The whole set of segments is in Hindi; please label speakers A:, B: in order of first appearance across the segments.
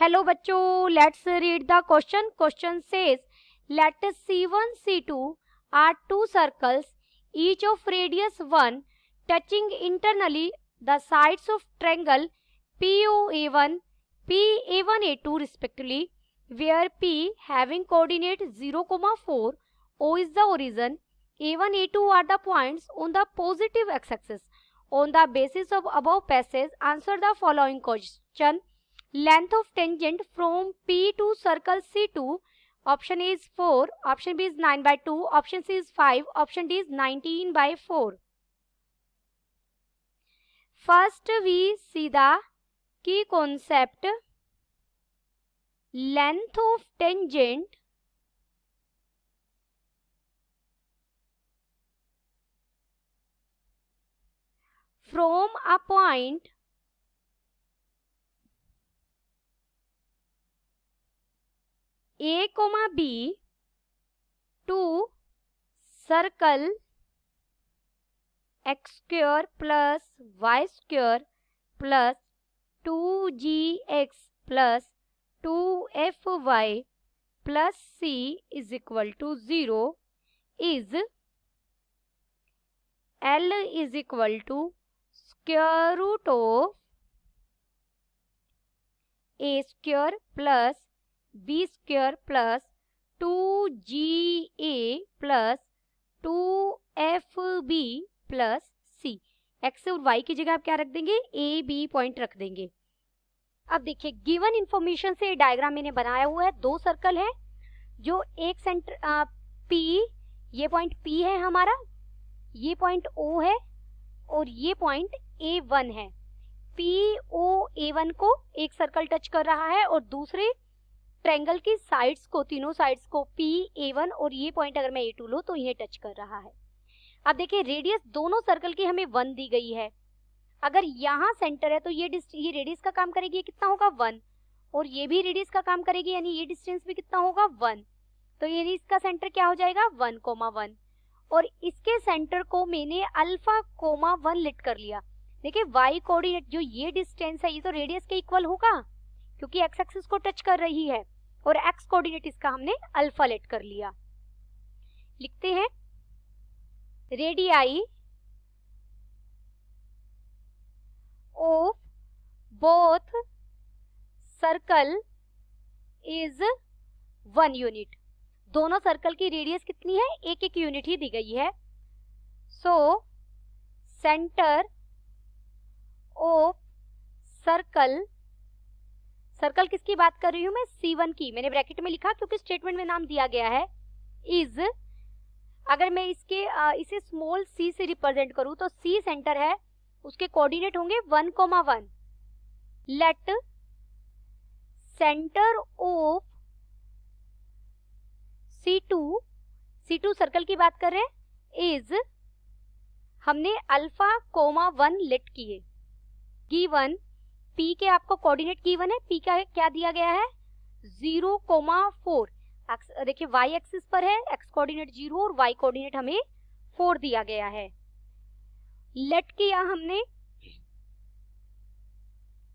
A: हेलो बच्चों, let's read the question. Question says late C1 C2 are two circles each of radius 1 touching internally the sides of triangle POA1 PA1A2 respectively, where P having coordinate 0, 4, O is the origin, A1 A2 are the points on the positive x-axis. On the basis of above passage, answer the following question. Length of tangent from P to circle C2. Option A is 4, option B is 9/2, option C is 5, option D is 19/4. First we see the key concept. Length of tangent from a point A, B to circle x square plus y square plus 2gx plus 2fy plus c is equal to 0 is L is equal to square root of a square plus b square plus 2ga plus 2fb plus C. X और वाई की जगह आप क्या रख देंगे? ए बी पॉइंट रख देंगे. अब देखिए, गिवन इंफॉर्मेशन से डायग्राम मैंने बनाया हुआ है. दो सर्कल है जो एक सेंटर पी, ये पॉइंट पी है हमारा, ये पॉइंट ओ है और ये पॉइंट A1 है. POA1 को एक सर्कल टच कर रहा है और दूसरे ट्रायंगल की साइड्स को, तीनों साइड्स को PA1 और ये पॉइंट अगर मैं A2 लूं तो इन्हें टच कर रहा है. अब देखिए, रेडियस दोनों सर्कल की हमें 1 दी गई है. अगर यहाँ सेंटर है तो ये रेडियस का काम करेगी, ये कितना होगा 1, और ये भी रेडियस का काम करेगी, यानी ये डिस्टेंस भी कितना होगा 1. तो ये इसका सेंटर क्या हो जाएगा 1, 1, और इसके सेंटर को मैंने अल्फा, 1 लिट कर लिया. देखिए, y कोऑर्डिनेट जो ये डिस्टेंस है ये तो रेडियस के इक्वल होगा क्योंकि x एक्सिस को टच कर रही है, और x कोऑर्डिनेट इसका हमने अल्फा लेट कर लिया. लिखते हैं radii of both circle is 1 unit. दोनों सर्कल की रेडियस कितनी है? एक यूनिट ही दी गई है. So centre of circle, circle किसकी बात कर रही हूं मैं? C1 की. मैंने ब्रैकेट में लिखा क्योंकि स्टेटमेंट में नाम दिया गया है. इज, अगर मैं इसे स्मॉल c से रिप्रेजेंट करूं तो C सेंटर है, उसके कोऑर्डिनेट होंगे 1, 1. Late centre of C2 circle की बात कर रहे हैं, इज, हमने अल्फा, 1 लेट किए. गिवन P के आपको कोऑर्डिनेट गिवन है, P का क्या दिया गया है 0, 4. देखिए, y एक्सिस पर है, x कोऑर्डिनेट 0 और y कोऑर्डिनेट हमें 4 दिया गया है. लेट किया हमने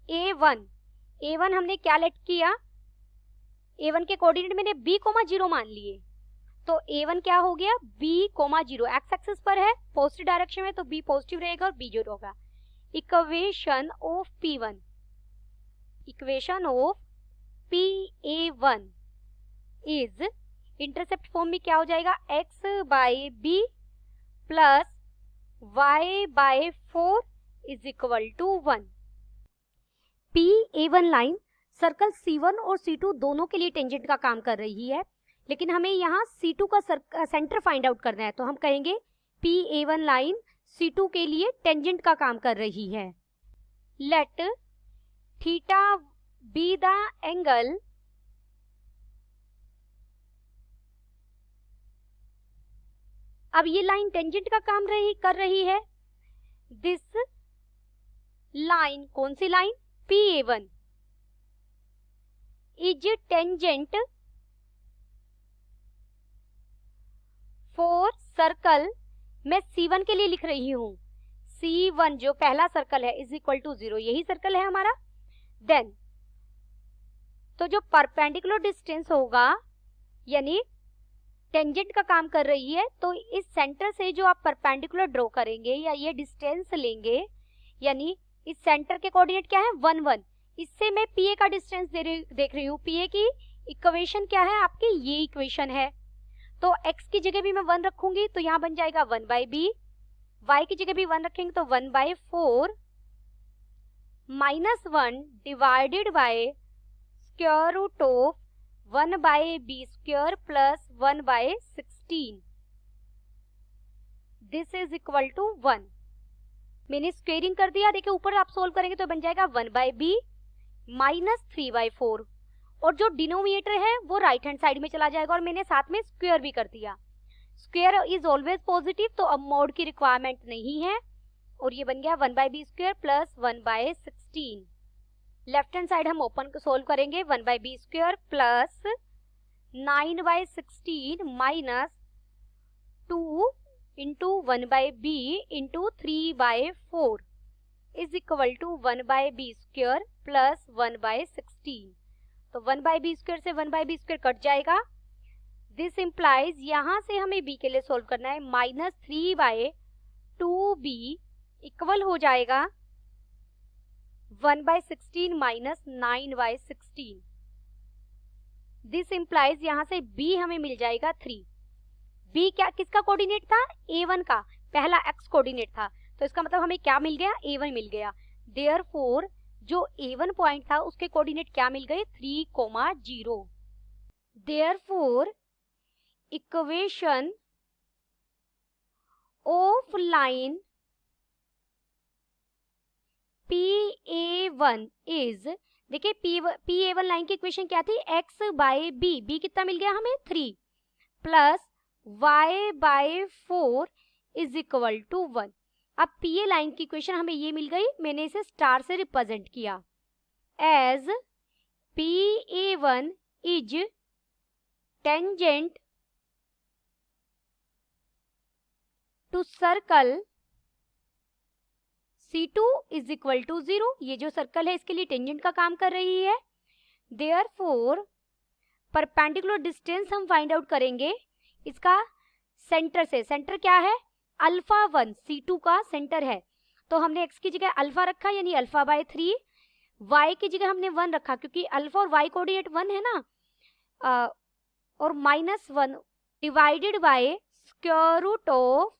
A: A1 हमने क्या लेट किया? A1 के कोऑर्डिनेट मैंने b, 0 मान लिए, तो A1 क्या हो गया b, 0. x एक्सिस पर है, पॉजिटिव डायरेक्शन में, तो b पॉजिटिव रहेगा और b 0 होगा. Equation of P1, equation of PA1 is, intercept form में क्या हो जाएगा? x/b plus y/4 is equal to 1. PA1 line circle C1 और C2 दोनों के लिए टेंजेंट का काम कर रही है, लेकिन हमें यहाँ C2 का सेंटर फाइंड आउट करना है, तो हम कहेंगे PA1 लाइन C2 के लिए टेंजेंट का काम कर रही है. Let theta be the angle अब ये लाइन टेंजेंट का काम कर रही है. दिस लाइन, कौन सी line? PA1 is tangent for circle, मैं C1 के लिए लिख रही हूं, C1 जो पहला सर्कल है इज इक्वल टू 0, यही सर्कल है हमारा. देन तो जो परपेंडिकुलर डिस्टेंस होगा यानी टेंजेंट का काम कर रही है, तो इस सेंटर से जो आप परपेंडिकुलर ड्रॉ करेंगे या ये डिस्टेंस लेंगे, यानी इस सेंटर के कोऑर्डिनेट क्या है 1 1, इससे मैं पीए का डिस्टेंस देख रही हूँ। पीए की इक्वेशन क्या है आपकी, ये इक्वेशन है। तो x की जगह भी मैं 1 रखूंगी तो यहाँ बन जाएगा 1/b, y की जगह भी 1 रखेंगे तो 1/4 -1 divided by square root of 1/b² plus 1/16, this is equal to 1। मैंने स्क्वेयरिंग कर दिया। देखिए ऊपर आप सोल्व करेंगे तो बन जाएगा 1/b माइनस 3/4, और जो डिनोमिनेटर है वो राइट हैंड साइड में चला जाएगा, और मैंने साथ में स्क्वायर भी कर दिया। स्क्वायर इज ऑलवेज पॉजिटिव, तो अब मॉड की रिक्वायरमेंट नहीं है, और ये बन गया 1/b² plus 1/16। Left hand side हम ओपन सोल्व करेंगे, 1/b² plus 9/16 minus 2 into 1/b into 3/4 is equal to 1/b² plus 1/16। तो 1/b² से 1/b² कट जाएगा। दिस इंप्लाइज यहाँ से हमें b के लिए सोल्व करना है, -3/2b इक्वल हो जाएगा 1/16 माइनस 9/16। दिस इंप्लाइज यहाँ से b हमें मिल जाएगा 3। b क्या किसका कोऑर्डिनेट था, a1 का, पहला x कोऑर्डिनेट था, तो इसका मतलब हमें क्या मिल गया, a1 मिल गया। देयरफॉर जो a1 पॉइंट था उसके कोऑर्डिनेट क्या मिल गए, 3,0। Therefore equation of line PA1 is, देखिए PA1 लाइन की इक्वेशन क्या थी, x/b, b कितना मिल गया हमें 3 plus y/4 is equal to 1। अब PA लाइन की इक्वेशन हमें ये मिल गई, मैंने इसे स्टार से रिप्रेजेंट किया as PA1 is tangent to circle C2 is equal to 0। ये जो सर्कल है इसके लिए टेंजेंट का काम कर रही है। देयरफॉर परपेंडिकुलर डिस्टेंस हम फाइंड आउट करेंगे इसका सेंटर से। सेंटर क्या है, α1, C2 का सेंटर है, तो हमने x की जगह अल्फा रखा यानी α/3, y की जगह हमने 1 रखा क्योंकि अल्फा और y कोऑर्डिनेट 1 है ना, और -1 divided by square root of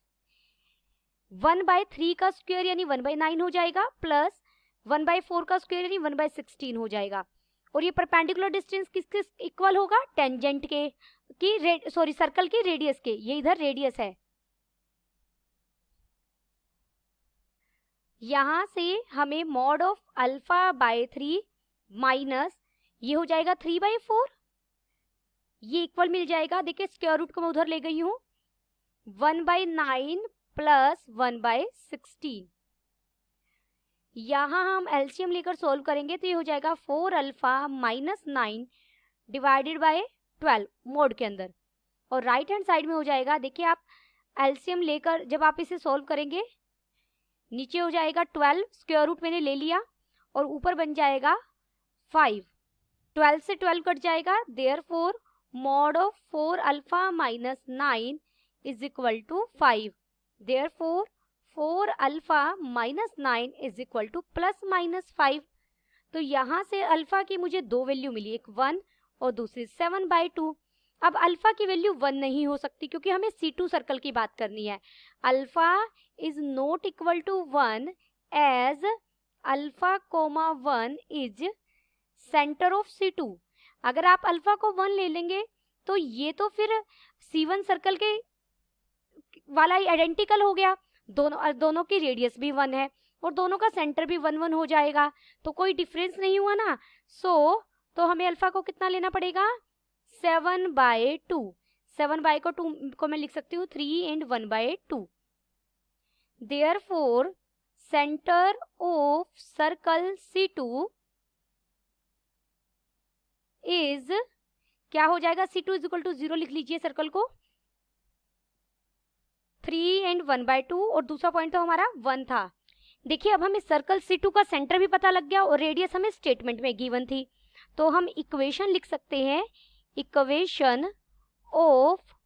A: 1/3 का स्क्वायर यानी 1/9 हो जाएगा, प्लस 1/4 का स्क्वायर यानी 1/16 हो जाएगा। और ये परपेंडिकुलर डिस्टेंस किसके इक्वल होगा, टेंजेंट के की सर्कल की रेडियस के, ये इधर रेडियस है। यहां से हमें मॉड ऑफ α/3 माइनस ये हो जाएगा 3/4, ये इक्वल मिल जाएगा। देखिए स्क्वायर रूट को मैं उधर ले गई हूं, 1/9 प्लस 1/16। यहाँ हम एलसीएम लेकर सोल्व करेंगे तो ये हो जाएगा 4α माइनस 9 डिवाइडेड बाय 12 मोड के अंदर, और राइट हैंड साइड में हो जाएगा, देखिए आप एलसीएम लेकर जब आप इसे सोल्व करेंगे नीचे हो जाएगा 12, स्क्वायर रूट मैंने ले लिया, और ऊपर बन जाएगा 5, 12 से 12 कट जाएगा। Therefore mod of 4α minus 9 is equal to 5। Therefore 4α minus 9 is equal to plus minus 5। तो यहाँ से अल्फा की मुझे दो वैल्यू मिली, एक 1 और दूसरी 7/2। अब अल्फा की वैल्यू 1 नहीं हो सकती क्योंकि हमें C2 सर्कल की बात करनी है। Alpha is not equal to 1 as alpha comma 1 is centre of C2। अगर आप अल्फा को 1 ले लेंगे तो ये तो फिर C1 सर्कल के वाला ही आइडेंटिकल हो गया, दोनों की रेडियस भी 1 है और दोनों का सेंटर भी 1 1 हो जाएगा, तो कोई डिफरेंस नहीं हुआ ना। तो हमें अल्फा को कितना लेना पड़ेगा, 7/2। 7/2 को मैं लिख सकती हूँ 3 and 1/2। Therefore centre of circle C2 is, क्या हो जाएगा, C2 इज इक्वल टू 0 लिख लीजिए सर्कल को, 3 and 1/2, और दूसरा पॉइंट तो हमारा 1 था। देखिए अब हमें सर्कल C2 का सेंटर भी पता लग गया और रेडियस हमें स्टेटमेंट में गिवन थी, तो हम इक्वेशन लिख सकते हैं, equation of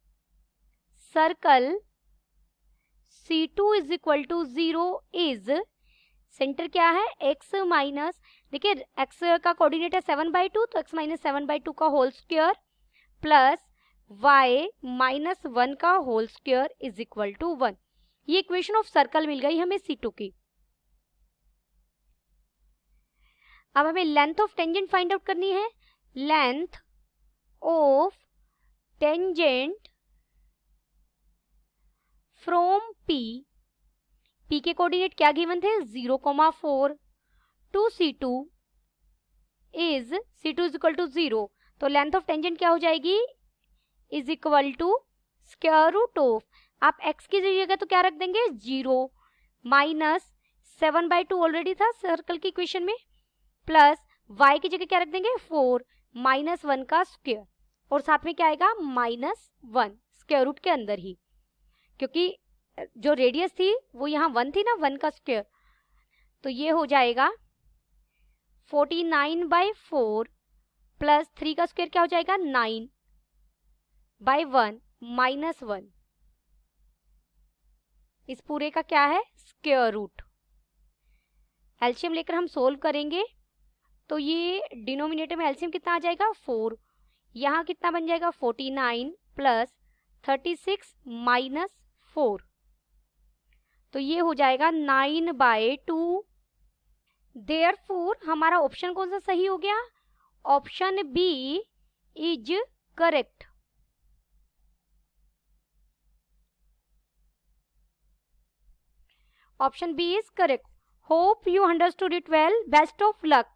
A: circle C2 is equal to 0 is, centre क्या है x माइनस, देखिए x का कोऑर्डिनेट है 7/2, तो x माइनस 7/2 का whole square plus y minus 1 का whole square is equal to 1। ये इक्वेशन ऑफ सर्कल मिल गई हमें C2 की। अब हमें length of tangent find out करनी है। Length of tangent from P के कोऑर्डिनेट क्या गिवन थे 0,4 to C2 is equal to 0, तो लेंथ ऑफ टेंजेंट क्या हो जाएगी is equal to square root of, आप x की जगह तो क्या रख देंगे 0 माइनस 7/2 ऑलरेडी था सर्कल की इक्वेशन में, प्लस y की जगह क्या रख देंगे 4 माइनस 1 का स्क्वायर, और साथ में क्या आएगा -1 स्क्वायर रूट के अंदर ही, क्योंकि जो रेडियस थी वो यहाँ 1 थी ना, 1 का स्क्वायर, तो ये हो जाएगा 49/4 प्लस 3 का स्क्वायर क्या हो जाएगा 9/1 माइनस 1, इस पूरे का क्या है स्क्वायर रूट। एलसीएम लेकर हम सोल्व करेंगे तो ये डिनोमिनेटर में एलसीएम कितना आ जाएगा 4, यहाँ कितना बन जाएगा 49 प्लस 36 माइनस 4, तो ये हो जाएगा 9/2। देयरफॉर हमारा ऑप्शन कौन सा सही हो गया, option B is correct. Option B is correct. Hope you understood it well, best of luck.